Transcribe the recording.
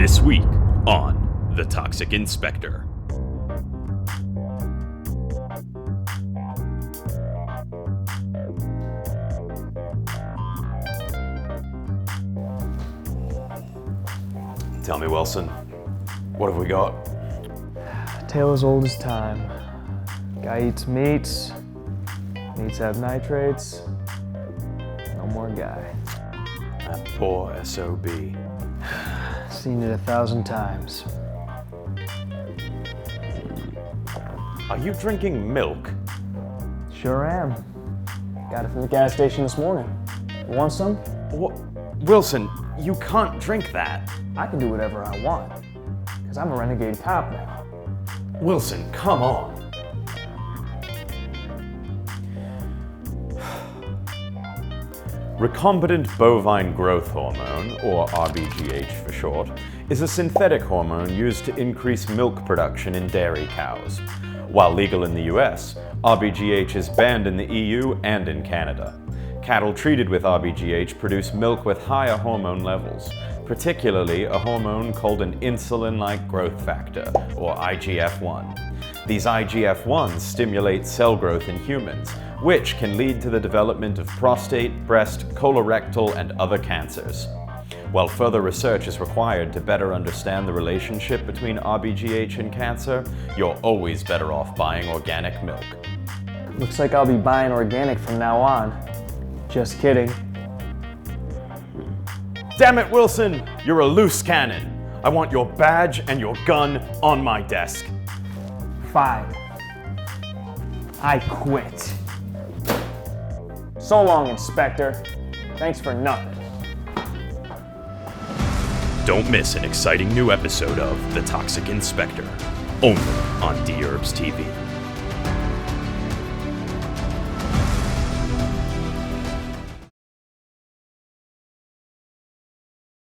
This week on The Toxic Inspector. Tell me, Wilson, what have we got? Tale as old as time. Guy eats meats, meats have nitrates, no more guy. That poor SOB. Seen it 1,000 times. Are you drinking milk? Sure am. Got it from the gas station this morning. You want some? What? Wilson, you can't drink that. I can do whatever I want, because I'm a renegade cop now. Wilson, come on. Recombinant bovine growth hormone, or RBGH for short, is a synthetic hormone used to increase milk production in dairy cows. While legal in the US, RBGH is banned in the EU and in Canada. Cattle treated with RBGH produce milk with higher hormone levels, particularly a hormone called an insulin-like growth factor, or IGF-1. These IGF-1s stimulate cell growth in humans, which can lead to the development of prostate, breast, colorectal, and other cancers. While further research is required to better understand the relationship between RBGH and cancer, you're always better off buying organic milk. Looks like I'll be buying organic from now on. Just kidding. Damn it, Wilson! You're a loose cannon. I want your badge and your gun on my desk. Fine. I quit. So long, Inspector. Thanks for nothing. Don't miss an exciting new episode of The Toxic Inspector, only on Dherbs TV.